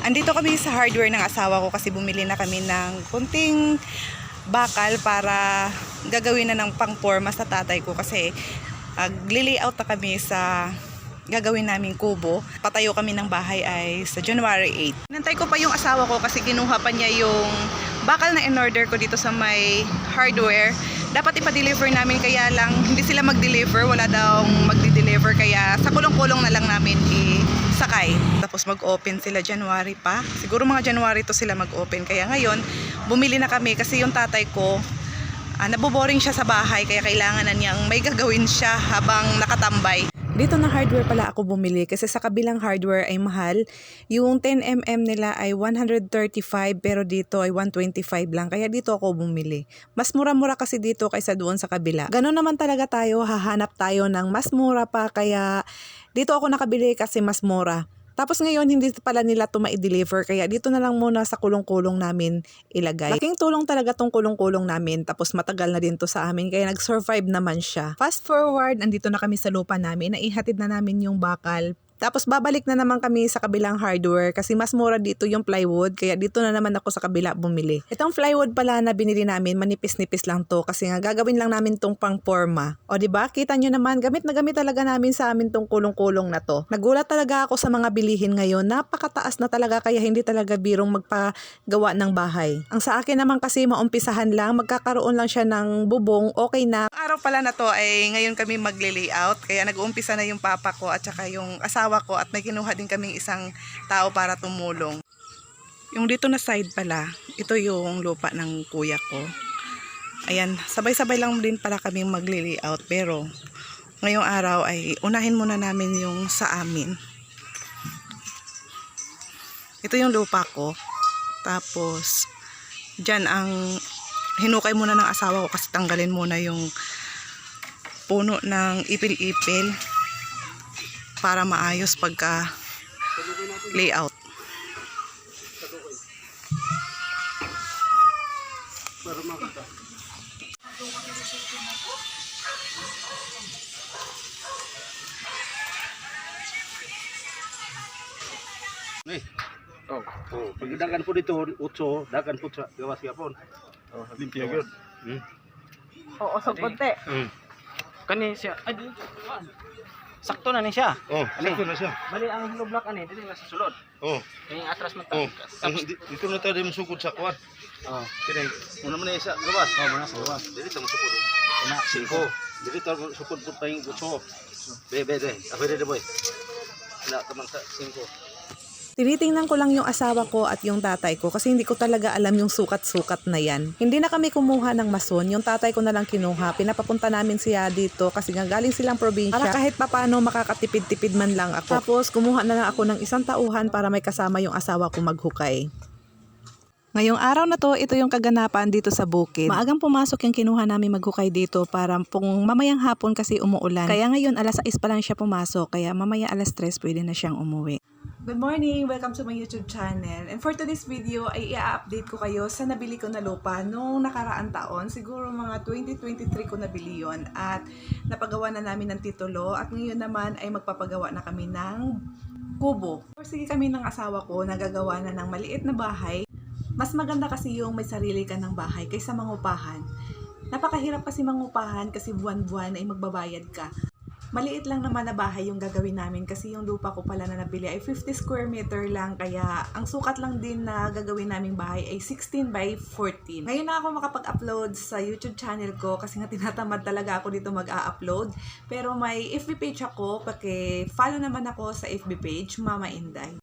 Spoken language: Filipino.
Andito kami sa hardware ng asawa ko kasi bumili na kami ng kunting bakal para gagawin na ng pang-forma sa tatay ko kasi layout na kami sa gagawin naming kubo. Patayo kami ng bahay ay sa January 8. Nantay ko pa yung asawa ko kasi kinuha pa niya yung bakal na in-order ko dito sa may hardware. Dapat ipa-deliver namin kaya lang hindi sila mag-deliver, wala daw magdi-deliver kaya sa kulong-kulong na lang namin sakay. Tapos mag-open sila January pa. Siguro mga January to sila mag-open. Kaya ngayon, bumili na kami kasi yung tatay ko, naboboring siya sa bahay kaya kailangan na niyang may gagawin siya habang nakatambay. Dito na hardware pala ako bumili kasi sa kabilang hardware ay mahal. Yung 10mm nila ay 135 pero dito ay 125 lang. Kaya dito ako bumili. Mas mura-mura kasi dito kaysa doon sa kabila. Ganon naman talaga tayo, hahanap tayo ng mas mura pa kaya dito ako nakabili kasi mas mura. Tapos ngayon, hindi pala nila ito ma-deliver. Kaya dito na lang muna sa kulong-kulong namin ilagay. Laking tulong talaga tong kulong-kulong namin. Tapos matagal na din to sa amin. Kaya nag-survive naman siya. Fast forward, andito na kami sa lupa namin. Naihatid na namin yung bakal. Tapos babalik na naman kami sa kabilang hardware kasi mas mura dito yung plywood. Kaya dito na naman ako sa kabila bumili. Itong plywood pala na binili namin, manipis-nipis lang to kasi nga gagawin lang namin tong pang-forma. O diba? Kita nyo naman, gamit na gamit talaga namin sa amin tong kulong-kulong na to. Nagulat talaga ako sa mga bilihin ngayon. Napakataas na talaga kaya hindi talaga birong magpagawa ng bahay. Ang sa akin naman kasi maumpisahan lang, magkakaroon lang siya ng bubong, okay na. Ang araw pala na to ay ngayon kami magle-layout. Kaya nag-uumpisa na yung papa ko at saka yung asawa ko at may kinuha din kaming isang tao para tumulong. Yung dito na side pala, ito yung lupa ng kuya ko. Ayan, sabay-sabay lang din pala kaming magli-layout pero ngayong araw ay unahin muna namin yung sa amin. Ito yung lupa ko. Tapos dyan ang hinukay muna ng asawa ko kasi tanggalin muna yung puno ng ipil-ipil para maayos pagka layout. Pagdagan po dito, utso, dagan po sa gawas yapon. Limpia gyud. Oo, so konti. Kani siya. Ay, sakto na ni siya. Sakto na siya. Bali ang hollow block ani dito sa sulod. Kaya atras man ta. Dito na tayo din sugod sa kuwan. Kini, muna man isa gawas. Muna sa gawas. Dili ta sugod. Ina 5. Dili ta sugod pud tayong utso. Be. Afere de boy. Ina tamang sa 5. Tinitingnan ko lang yung asawa ko at yung tatay ko kasi hindi ko talaga alam yung sukat-sukat na yan. Hindi na kami kumuha ng mason, yung tatay ko na lang kinuha. Pinapapunta namin siya dito kasi nga galing silang probinsya. Para kahit papano makakatipid-tipid man lang ako. Tapos kumuha na lang ako ng isang tauhan para may kasama yung asawa ko maghukay. Ngayong araw na to, ito yung kaganapan dito sa bukid. Maagang pumasok yung kinuha namin maghukay dito para kung mamayang hapon kasi umuulan. Kaya ngayon alas 6 pa lang siya pumasok, kaya mamaya alas 3 pwede na siyang umuwi. Good morning! Welcome to my YouTube channel. And for today's video ay i-update ko kayo sa nabili ko na lupa nung nakaraang taon. Siguro mga 2023 ko nabili yon at napagawa na namin ng titulo at ngayon naman ay magpapagawa na kami ng kubo. Sige kami ng asawa ko nagagawa na ng maliit na bahay. Mas maganda kasi yung may sarili ka ng bahay kaysa mangupahan. Napakahirap kasi mangupahan kasi buwan-buwan ay magbabayad ka. Maliit lang naman na bahay yung gagawin namin kasi yung lupa ko pala na nabili ay 50 square meter lang kaya ang sukat lang din na gagawin naming bahay ay 16 by 14. Ngayon na ako makapag-upload sa YouTube channel ko kasi nga tinatamad talaga ako dito mag-a-upload. Pero may FB page ako, paki-follow naman ako sa FB page, Mama Inday.